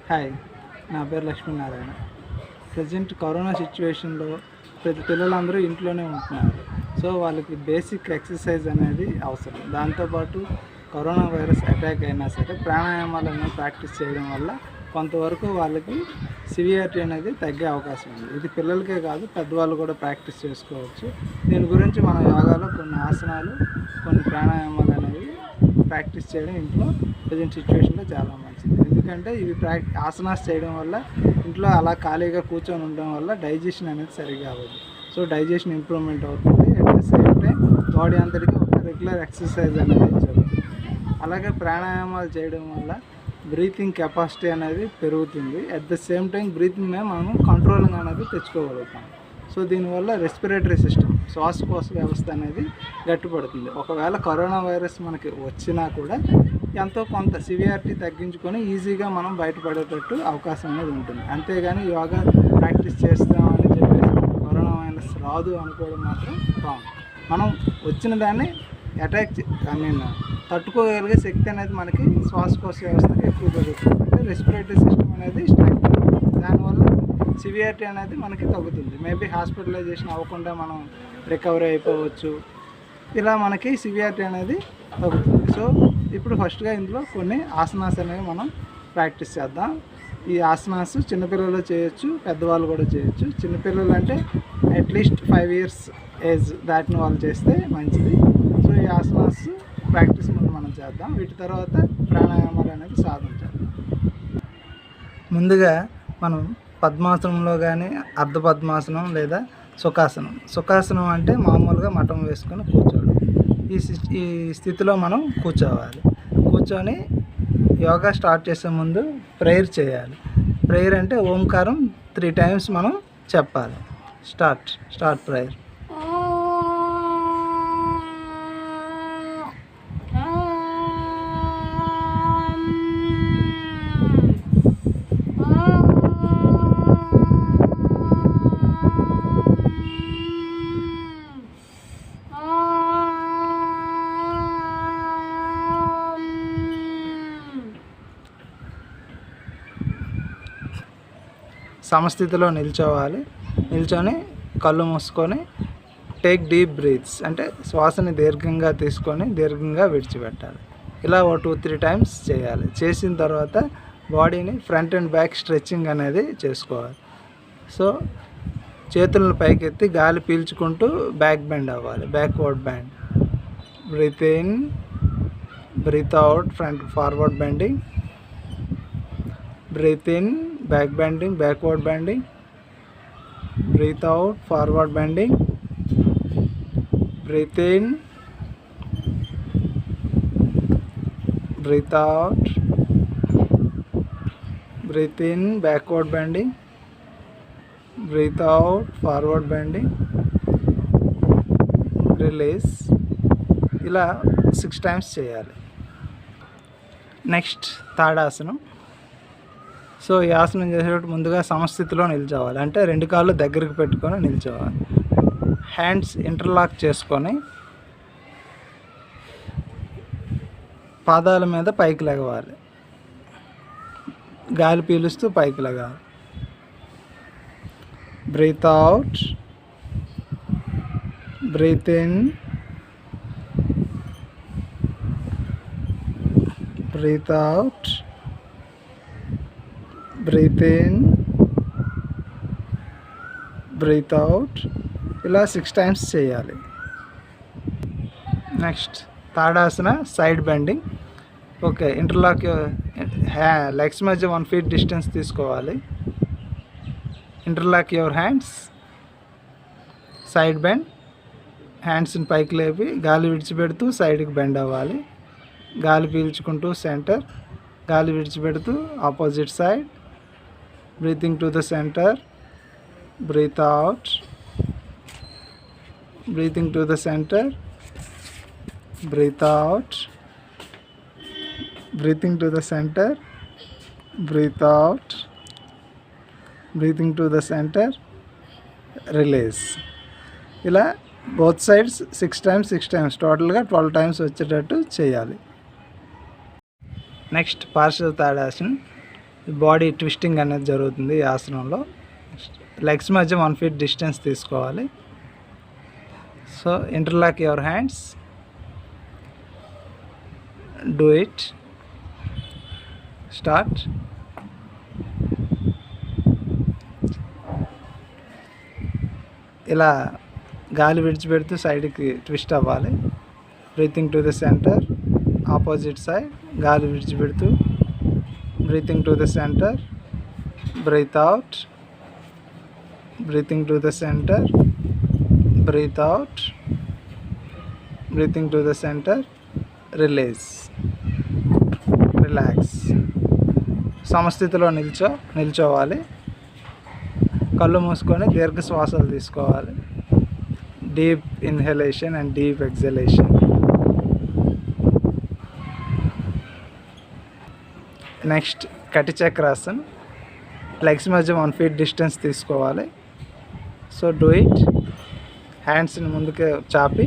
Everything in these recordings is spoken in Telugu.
హాయ్, నా పేరు లక్ష్మీనారాయణ. ప్రజెంట్ కరోనా సిచ్యువేషన్లో ప్రతి పిల్లలందరూ ఇంట్లోనే ఉంటున్నారు. సో వాళ్ళకి బేసిక్ ఎక్సర్సైజ్ అనేది అవసరం. దాంతోపాటు కరోనా వైరస్ అటాక్ అయినా సరే ప్రాణాయామాలను ప్రాక్టీస్ చేయడం వల్ల కొంతవరకు వాళ్ళకి సివియారిటీ అనేది తగ్గే అవకాశం ఉంది. ఇది పిల్లలకే కాదు, పెద్దవాళ్ళు కూడా ప్రాక్టీస్ చేసుకోవచ్చు. దీని గురించి మన యోగాలో కొన్ని ఆసనాలు, కొన్ని ప్రాణాయామాలు అనేవి ప్రాక్టీస్ చేయడం ఇంట్లో ప్రజెంట్ సిచ్యువేషన్లో చాలా మంచిది. ఎందుకంటే ఇవి ఆసనాస్ చేయడం వల్ల ఇంట్లో అలా ఖాళీగా కూర్చొని ఉండడం వల్ల డైజెషన్ అనేది సరిగా అవ్వదు. సో డైజెషన్ ఇంప్రూవ్మెంట్ అవుతుంది. At the same time body అంతటికి ఒక రెగ్యులర్ ఎక్సర్సైజ్ అనేది జరుగుతుంది. అలాగే ప్రాణాయామాలు చేయడం వల్ల బ్రీతింగ్ కెపాసిటీ అనేది పెరుగుతుంది. At the same time breathing మీద మనం కంట్రోలింగ్ అనేది తెచ్చుకోగలుగుతాం. సో దీనివల్ల రెస్పిరేటరీ సిస్టమ్, శ్వాసకోశ వ్యవస్థ అనేది గట్టిపడుతుంది. ఒకవేళ కరోనా వైరస్ మనకి వచ్చినా కూడా ఎంతో కొంత సివియారిటీ తగ్గించుకొని ఈజీగా మనం బయటపడేటట్టు అవకాశం అనేది ఉంటుంది. అంతేగాని యోగా ప్రాక్టీస్ చేస్తామని చెప్పేసి కరోనా వైరస్ రాదు అనుకోవడం మాత్రం రాంగ్. మనం వచ్చిన దాన్ని తట్టుకోగలిగే శక్తి అనేది మనకి శ్వాసకోశ వ్యవస్థకి ఎక్కువ పెరుగుతుంది. అంటే రెస్పిరేటరీ సిస్టమ్ అనేది స్ట్రెంగ్త్, దానివల్ల సివియారిటీ అనేది మనకి తగ్గుతుంది. మేబీ హాస్పిటలైజేషన్ అవ్వకుండా మనం రికవరీ అయిపోవచ్చు. ఇలా మనకి సివియారిటీ అనేది తగ్గుతుంది. సో ఇప్పుడు ఫస్ట్గా ఇందులో కొన్ని ఆసనాస్ అనేవి మనం ప్రాక్టీస్ చేద్దాం. ఈ ఆసనాస్ చిన్నపిల్లలు చేయొచ్చు, పెద్దవాళ్ళు కూడా చేయొచ్చు. చిన్నపిల్లలు అంటే అట్లీస్ట్ 5 years ఏజ్ దాటిన వాళ్ళు చేస్తే మంచిది. సో ఈ ఆసనాస్ ప్రాక్టీస్ మనం చేద్దాం. వీటి తర్వాత ప్రాణాయామాలు అనేది సాధించాలి. ముందుగా మనం పద్మాసనంలో కానీ అర్ధ పద్మాసనం లేదా సుఖాసనం అంటే మామూలుగా మఠం వేసుకొని కూర్చోవడం. ఈ స్థితిలో మనం కూర్చొని యోగా స్టార్ట్ చేసే ముందు ప్రేయర్ చేయాలి. ప్రేయర్ అంటే ఓంకారం 3 times మనం చెప్పాలి. Start prayer. సమస్థితిలో నిల్చొని కళ్ళు మూసుకొని టేక్ డీప్ బ్రీత్స్ అంటే శ్వాసని దీర్ఘంగా తీసుకొని దీర్ఘంగా విడిచిపెట్టాలి. ఇలా 2-3 times చేయాలి. చేసిన తర్వాత బాడీని ఫ్రంట్ అండ్ బ్యాక్ స్ట్రెచ్చింగ్ అనేది చేసుకోవాలి. సో చేతులను పైకెత్తి గాలి పీల్చుకుంటూ బ్యాక్ బెండ్ అవ్వాలి, backward bend. Breathe in, breath out, front forward bending. Breathe in, back bending, backward bending. Breathe out, forward bending. Breathe in, breathe out. Breathe in, backward bending. Breathe out, forward bending. Release. ఇలా 6 times చేయాలి. నెక్స్ట్ తాడాసనం. సో ఈ ఆసనం చేసేటప్పుడు ముందుగా సమస్థితిలో నిల్చోవాలి. అంటే 2 కాళ్ళు దగ్గరికి పెట్టుకొని నిల్చోవాలి. హ్యాండ్స్ ఇంటర్లాక్ చేసుకొని పాదాల మీద పైకి లెగవాలి. గాలి పీలుస్తూ పైకి లెగాలి. Breath out, breath in, breath out, breath in, breath out. ఇలా 6 times చేయాలి. Next Tadasana, side bending. Okay, interlock legs మధ్య 1 feet డిస్టెన్స్ తీసుకోవాలి. Interlock your hands, side bend. హ్యాండ్స్ని పైకి లేపి గాలి విడిచిపెడుతూ సైడ్కి బెండ్ అవ్వాలి. గాలి పీల్చుకుంటూ సెంటర్, గాలి విడిచిపెడుతూ opposite side. Breathing to the center, breathe out. Breathing to the center, breathe out. Breathing to the center, breathe out. Breathing to the center, release. ఇలా both sides 6 times టోటల్గా 12 times వచ్చేటట్టు చేయాలి. Next Parshva Tadasanam. Body twisting అనేది జరుగుతుంది ఈ ఆసనంలో. లెగ్స్ మధ్య 1 feet డిస్టెన్స్ తీసుకోవాలి. So interlock your hands, do it, start. ఇలా గాలి విడిచిపెడుతూ సైడ్కి ట్విస్ట్ అవ్వాలి. Breathing to the center, opposite side. గాలి విడిచిపెడుతూ breathing to the center, breath out, breathing to the center, breath out, breathing to the center, release, relax. సమస్థితిలో నిల్చోవాలి. కళ్ళు మూసుకొని దీర్ఘ శ్వాసలు తీసుకోవాలి. Deep inhalation and deep exhalation. Next Kati Chakrasan. Legs మధ్య 1 feet డిస్టెన్స్ తీసుకోవాలి. So do it. హ్యాండ్స్ని ముందుకే చాపి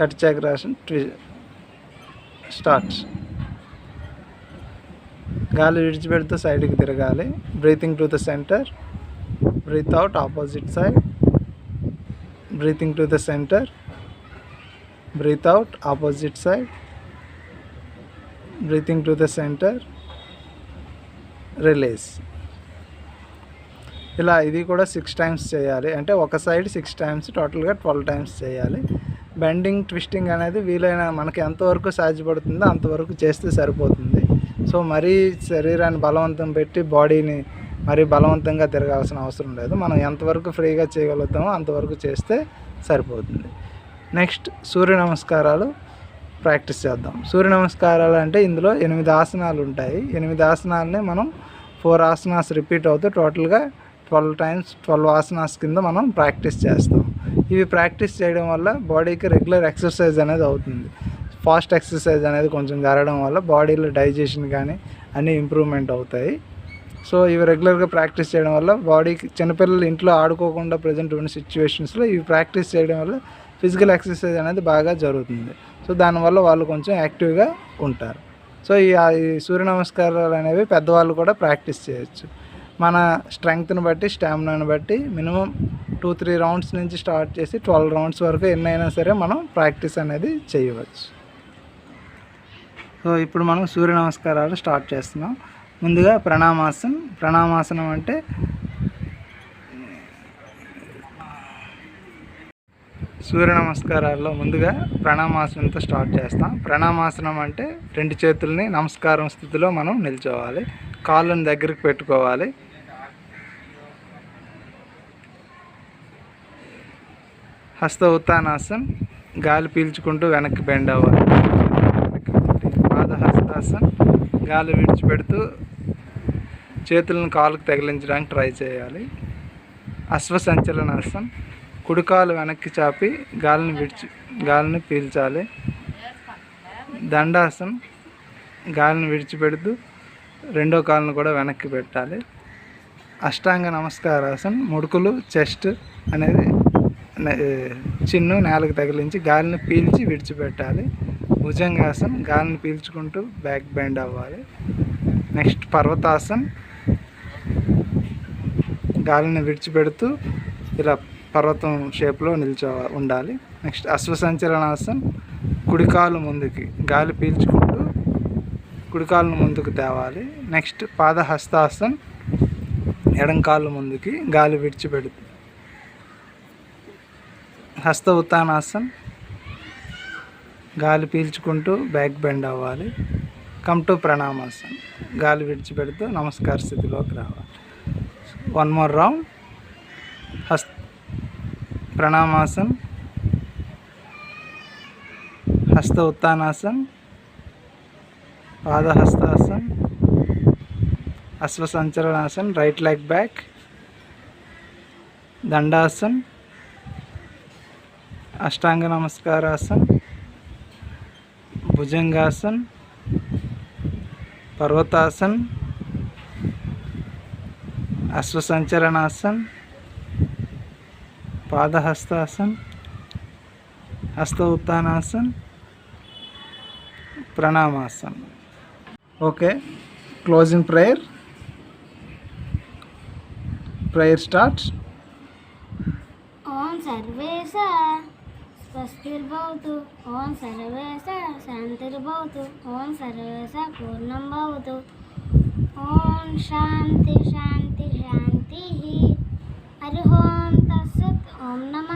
కటి చక్రాసన్ స్టార్ట్. గాలి విడిచిపెడుతూ సైడ్కి తిరగాలి. Breathing to the center, breath out, opposite side, breathing to the center, breath out, opposite side, breathing to the center, release. ఇలా ఇది కూడా 6 times చేయాలి. అంటే ఒక సైడ్ 6 times, టోటల్గా 12 times చేయాలి. బెండింగ్ ట్విస్టింగ్ అనేది వీలైన మనకి ఎంతవరకు సాధ్యపడుతుందో అంతవరకు చేస్తే సరిపోతుంది. సో మరీ శరీరాన్ని బలవంతం పెట్టి బాడీని మరీ బలవంతంగా తిరగాల్సిన అవసరం లేదు. మనం ఎంతవరకు ఫ్రీగా చేయగలుగుతామో అంతవరకు చేస్తే సరిపోతుంది. నెక్స్ట్ సూర్య నమస్కారాలు ప్రాక్టీస్ చేద్దాం. సూర్య నమస్కారాలు అంటే ఇందులో 8 ఆసనాలు ఉంటాయి. 8 ఆసనాలని మనం 4 ఆసనాస్ రిపీట్ అవుతూ టోటల్గా 12 times 12 ఆసనాస్ కింద మనం ప్రాక్టీస్ చేస్తాం. ఇవి ప్రాక్టీస్ చేయడం వల్ల బాడీకి రెగ్యులర్ ఎక్సర్సైజ్ అనేది అవుతుంది. ఫాస్ట్ ఎక్సర్సైజ్ అనేది కొంచెం జరగడం వల్ల బాడీలో డైజెషన్ కానీ అన్నీ ఇంప్రూవ్మెంట్ అవుతాయి. సో ఇవి రెగ్యులర్గా ప్రాక్టీస్ చేయడం వల్ల బాడీకి, చిన్నపిల్లలు ఇంట్లో ఆడుకోకుండా ప్రజెంట్ ఉన్న సిచ్యువేషన్స్లో ఇవి ప్రాక్టీస్ చేయడం వల్ల ఫిజికల్ ఎక్సర్సైజ్ అనేది బాగా జరుగుతుంది. సో దానివల్ల వాళ్ళు కొంచెం యాక్టివ్గా ఉంటారు. సో ఈ సూర్య నమస్కారాలు అనేవి పెద్దవాళ్ళు కూడా ప్రాక్టీస్ చేయొచ్చు. మన స్ట్రెంగ్త్ని బట్టి, స్టామినాని బట్టి మినిమం 2-3 rounds నుంచి స్టార్ట్ చేసి 12 rounds వరకు ఎన్నైనా సరే మనం ప్రాక్టీస్ అనేది చేయవచ్చు. సో ఇప్పుడు మనం సూర్య నమస్కారాలు స్టార్ట్ చేస్తున్నాం. ముందుగా ప్రణామాసనం. ప్రణామాసనం అంటే సూర్య నమస్కారాల్లో ముందుగా ప్రణామాసనంతో స్టార్ట్ చేస్తాం. ప్రణామాసనం అంటే 2 చేతుల్ని నమస్కారం స్థితిలో మనం నిల్చోవాలి. కాళ్ళని దగ్గరికి పెట్టుకోవాలి. హస్త ఉత్తానాసన్. గాలి పీల్చుకుంటూ వెనక్కి బెండ్ అవ్వాలి. పాదహస్తాసన్. గాలి విడిచిపెడుతూ చేతులను కాళ్ళకు తగిలించడానికి ట్రై చేయాలి. అశ్వసంచలనాసన్. కుడికాలు వెనక్కి చాపి గాలిని పీల్చాలి. దండాసన్. గాలిని విడిచిపెడుతూ రెండో కాలును కూడా వెనక్కి పెట్టాలి. అష్టాంగ నమస్కారాసన్. ముడుకులు, చెస్ట్ అనేది చిన్ను నేలకు తగిలించి గాలిని పీల్చి విడిచిపెట్టాలి. భుజంగాసన్. గాలిని పీల్చుకుంటూ బ్యాక్ బెండ్ అవ్వాలి. నెక్స్ట్ పర్వతాసన్. గాలిని విడిచిపెడుతూ ఇలా పర్వతం షేప్లో ఉండాలి. నెక్స్ట్ అశ్వసంచలనాసన్. కుడికాలు ముందుకి గాలి పీల్చుకుంటూ కుడికాలను ముందుకు తేవాలి. నెక్స్ట్ పాదహస్తాసన్. ఎడంకాళ్ళు ముందుకి గాలి విడిచిపెడుతూ. హస్త ఉత్తానాసన్. గాలి పీల్చుకుంటూ బ్యాక్ బెండ్ అవ్వాలి. Come to Pranamasan. గాలి విడిచిపెడుతూ నమస్కార స్థితిలోకి రావాలి. 1 more round. Pranamasan, Hasta Uttanasan, Padahastasan, Ashwasanchalanasan, right leg back, Dandasan, Ashtanga Namaskarasan, Bhujangasan, Parvatasan, Ashwasanchalanasan, Padahastasan, Hasta Uttanasan, Pranamasan. Okay, closing prayer. Prayer starts. ఓం సర్వేశ స్వస్తిర్భవతు, ఓం సర్వేశ శాంతిర్భవతు, ఓం సర్వేశ పూర్ణం భవతు, ఓం శాంతి శాంతి శాంతి. హరి ఓం తత్సత్. ఓం నమ